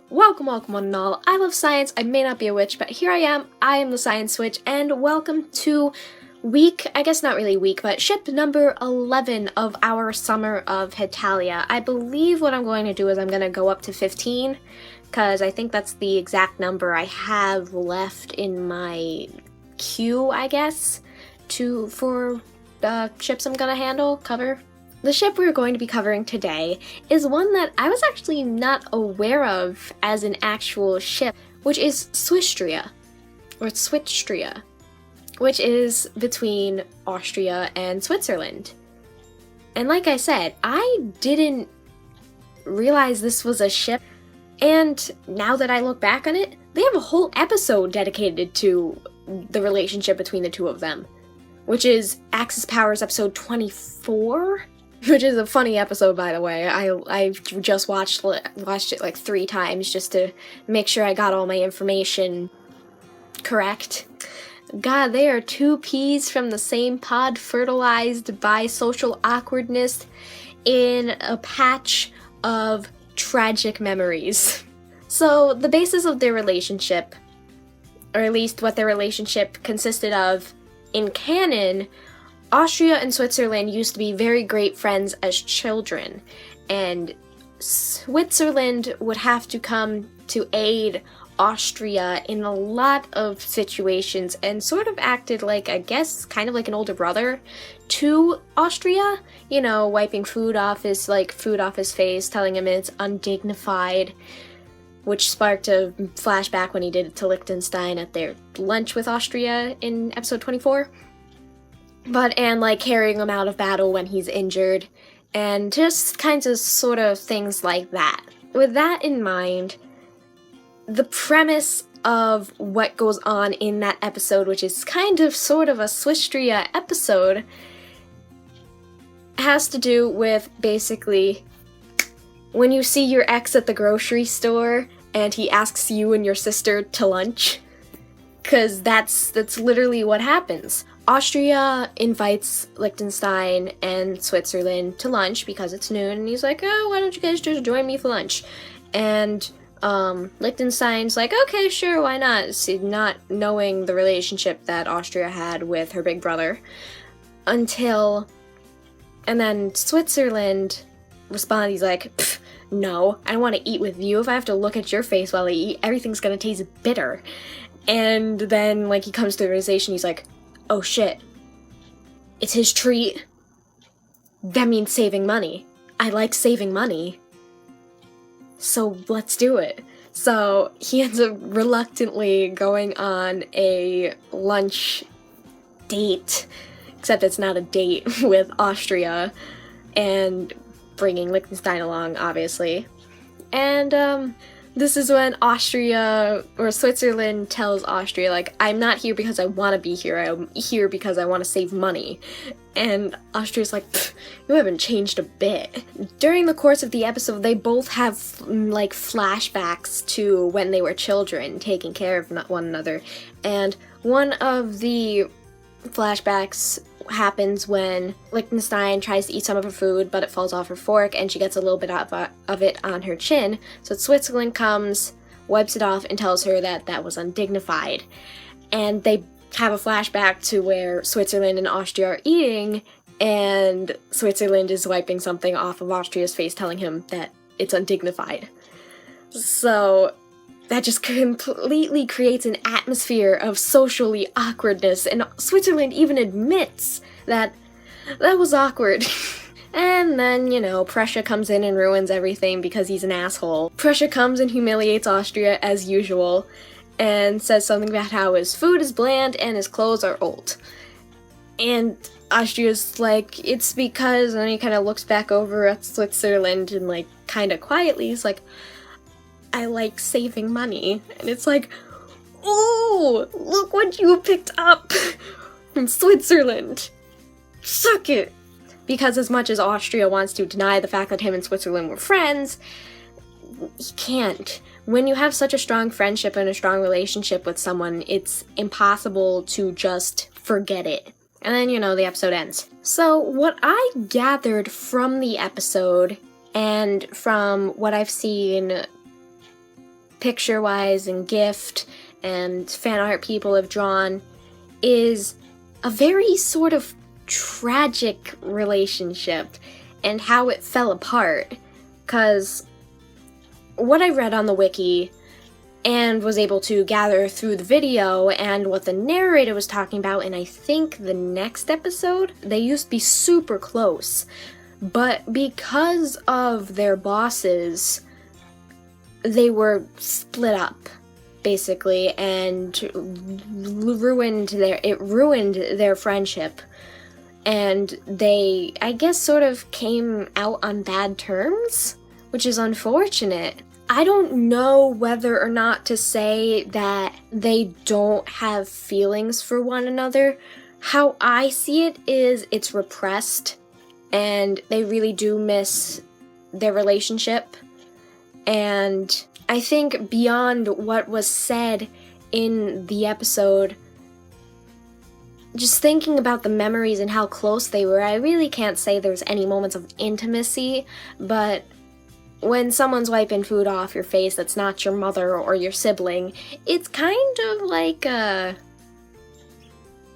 Welcome one and all. I love science, I may not be a witch, but here I am the Science Witch, and welcome to ship number 11 of our Summer of Hetalia. I believe what I'm going to do is I'm going to go up to 15, because I think that's the exact number I have left in my queue, I guess, for ships I'm going to cover. The ship we're going to be covering today is one that I was actually not aware of as an actual ship, which is SwissTria, which is between Austria and Switzerland. And like I said, I didn't realize this was a ship, and now that I look back on it, they have a whole episode dedicated to the relationship between the two of them, which is Axis Powers episode 24? Which is a funny episode, by the way. I've just watched it like 3 times just to make sure I got all my information correct. God, they are 2 peas from the same pod, fertilized by social awkwardness in a patch of tragic memories. So, the basis of their relationship, or at least what their relationship consisted of in canon, Austria and Switzerland used to be very great friends as children, and Switzerland would have to come to aid Austria in a lot of situations and sort of acted like, I guess, kind of like an older brother to Austria, you know, wiping food off his face, telling him it's undignified, which sparked a flashback when he did it to Liechtenstein at their lunch with Austria in episode 24. And like carrying him out of battle when he's injured, and just kinds of sort of things like that. With that in mind, the premise of what goes on in that episode, which is kind of sort of a SwissTria episode, has to do with basically when you see your ex at the grocery store and he asks you and your sister to lunch, because that's literally what happens. Austria invites Liechtenstein and Switzerland to lunch because it's noon, and he's like, oh, why don't you guys just join me for lunch? And Liechtenstein's like, okay, sure, why not? See, not knowing the relationship that Austria had with her big brother. And then Switzerland responds, he's like, no, I don't want to eat with you. If I have to look at your face while I eat, everything's gonna taste bitter. And then, he comes to the realization, he's like, oh shit, it's his treat. That means saving money. I like saving money. So let's do it. So he ends up reluctantly going on a lunch date, except it's not a date, with Austria, and bringing Liechtenstein along, obviously. And, this is when Switzerland tells Austria, I'm not here because I want to be here, I'm here because I want to save money. And Austria's like, you haven't changed a bit. During the course of the episode, they both have, flashbacks to when they were children, taking care of one another. And one of the flashbacks happens when Liechtenstein tries to eat some of her food, but it falls off her fork, and she gets a little bit of it on her chin. So Switzerland comes, wipes it off, and tells her that was undignified. And they have a flashback to where Switzerland and Austria are eating, and Switzerland is wiping something off of Austria's face, telling him that it's undignified. So that just completely creates an atmosphere of socially awkwardness, and Switzerland even admits that was awkward. And then, Prussia comes in and ruins everything because he's an asshole. Prussia comes and humiliates Austria as usual, and says something about how his food is bland and his clothes are old. And Austria's like, it's because, and then he kind of looks back over at Switzerland and kind of quietly, he's like, I like saving money. And it's like, oh, look what you picked up from Switzerland. Suck it. Because as much as Austria wants to deny the fact that him and Switzerland were friends, he can't. When you have such a strong friendship and a strong relationship with someone, it's impossible to just forget it. And then, the episode ends. So what I gathered from the episode, and from what I've seen picture-wise and gift and fan art people have drawn, is a very sort of tragic relationship and how it fell apart. Because what I read on the wiki and was able to gather through the video and what the narrator was talking about in I think the next episode, they used to be super close. But because of their bosses, they were split up, basically, and ruined their friendship. And they, I guess, sort of came out on bad terms, which is unfortunate. I don't know whether or not to say that they don't have feelings for one another. How I see it is it's repressed, and they really do miss their relationship. And I think beyond what was said in the episode, just thinking about the memories and how close they were, I really can't say there's any moments of intimacy, but when someone's wiping food off your face that's not your mother or your sibling, it's kind of like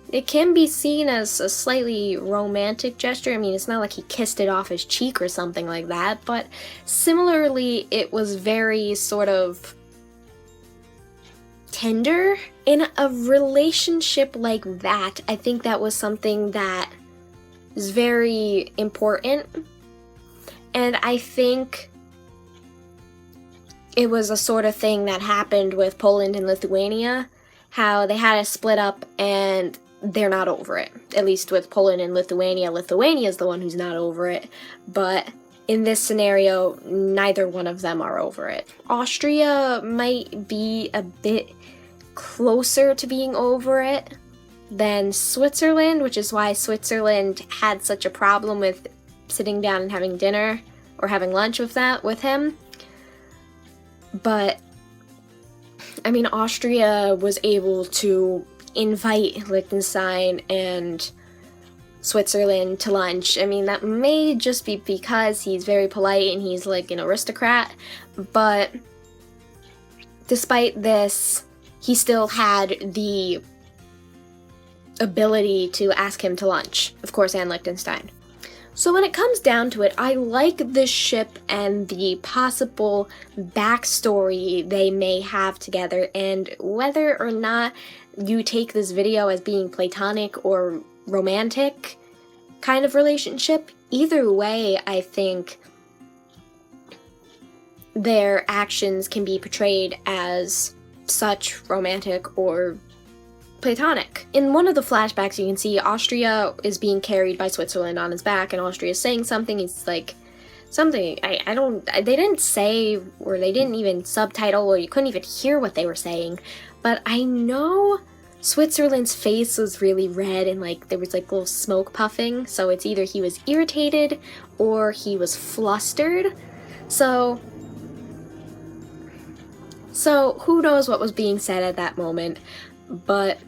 it can be seen as a slightly romantic gesture. I mean, it's not like he kissed it off his cheek or something like that, but similarly, it was very sort of tender. In a relationship like that, I think that was something that is very important, and I think it was a sort of thing that happened with Poland and Lithuania, how they had to split up and they're not over it. At least with Poland and Lithuania, Lithuania is the one who's not over it, but in this scenario, neither one of them are over it. Austria might be a bit closer to being over it than Switzerland, which is why Switzerland had such a problem with sitting down and having dinner or having lunch with him. But, I mean, Austria was able to invite Liechtenstein and Switzerland to lunch. I mean, that may just be because he's very polite and he's like an aristocrat, but despite this, he still had the ability to ask him to lunch, of course, and Liechtenstein. So when it comes down to it, I like this ship and the possible backstory they may have together, and whether or not you take this video as being platonic or romantic kind of relationship, either way, I think their actions can be portrayed as such romantic or platonic. In one of the flashbacks, you can see Austria is being carried by Switzerland on his back, and Austria is saying something. He's like, something, they didn't say, or they didn't even subtitle, or you couldn't even hear what they were saying, but I know Switzerland's face was really red, and like, there was like little smoke puffing, so it's either he was irritated, or he was flustered, so who knows what was being said at that moment. But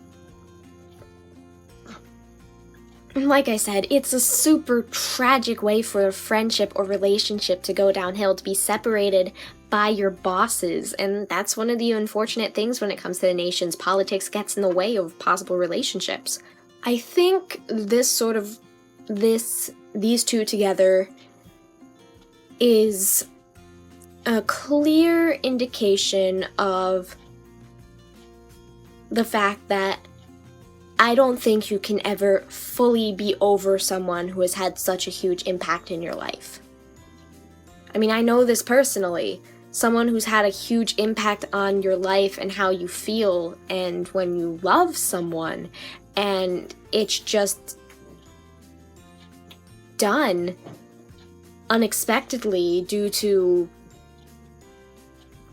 like I said, it's a super tragic way for a friendship or relationship to go downhill, to be separated by your bosses, and that's one of the unfortunate things when it comes to the nations. Politics gets in the way of possible relationships. I think these two together is a clear indication of the fact that I don't think you can ever fully be over someone who has had such a huge impact in your life. I mean, I know this personally. Someone who's had a huge impact on your life and how you feel, and when you love someone, and it's just done unexpectedly due to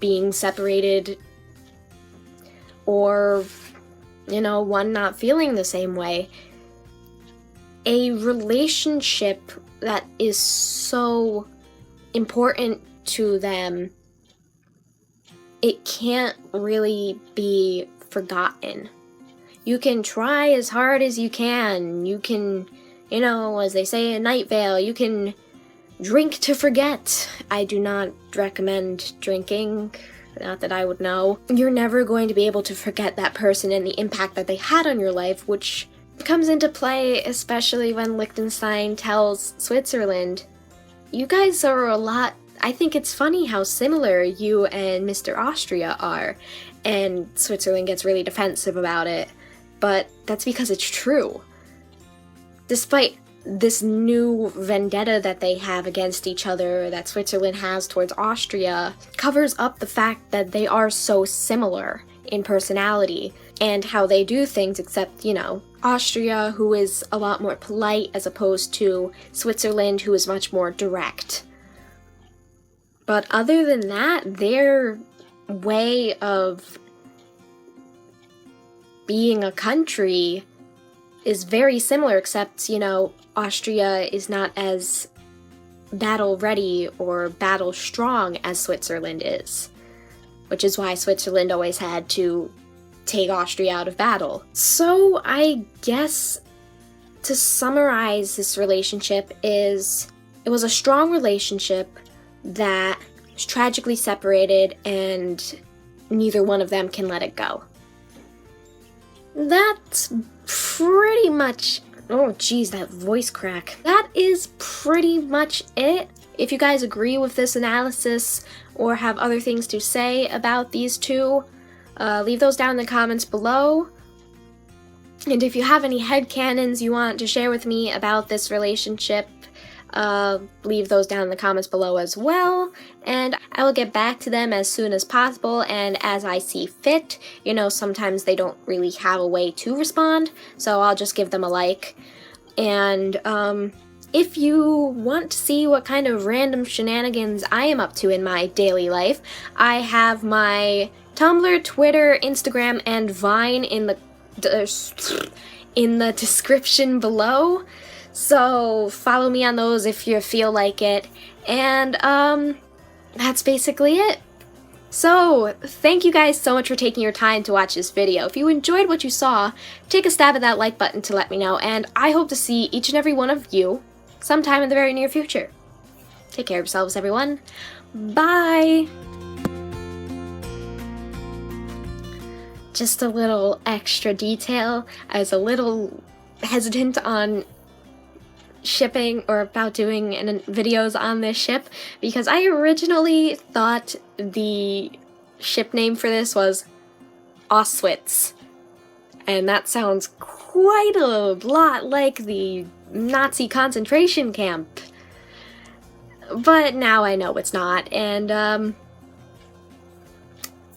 being separated, or, you know, one not feeling the same way. A relationship that is so important to them, it can't really be forgotten. You can try as hard as you can. You can, you know, as they say in Night Vale, you can Drink to forget. I do not recommend drinking. Not that I would know. You're never going to be able to forget that person and the impact that they had on your life, which comes into play especially when Liechtenstein tells Switzerland, you guys are a lot. I think it's funny how similar you and Mr. Austria are, and Switzerland gets really defensive about it, but that's because it's true. Despite this new vendetta that they have against each other, that Switzerland has towards Austria, covers up the fact that they are so similar in personality and how they do things, except, you know, Austria, who is a lot more polite, as opposed to Switzerland, who is much more direct. But other than that, their way of being a country is very similar, except, you know, Austria is not as battle-ready or battle-strong as Switzerland is, which is why Switzerland always had to take Austria out of battle. So I guess to summarize this relationship is, it was a strong relationship that was tragically separated and neither one of them can let it go. That's pretty much, oh geez, that voice crack. That is pretty much it. If you guys agree with this analysis or have other things to say about these two, leave those down in the comments below. And if you have any headcanons you want to share with me about this relationship, leave those down in the comments below as well, and I will get back to them as soon as possible and as I see fit. You know, sometimes they don't really have a way to respond, so I'll just give them a like. And if you want to see what kind of random shenanigans I am up to in my daily life, I have my Tumblr, Twitter, Instagram, and Vine in the description below. So follow me on those if you feel like it, and that's basically it. So thank you guys so much for taking your time to watch this video. If you enjoyed what you saw, take a stab at that like button to let me know, and I hope to see each and every one of you sometime in the very near future. Take care of yourselves, everyone. Bye! Just a little extra detail. I was a little hesitant on shipping or about doing videos on this ship because I originally thought the ship name for this was Auschwitz, and that sounds quite a lot like the Nazi concentration camp, but now I know it's not, and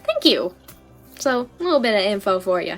thank you. So a little bit of info for you.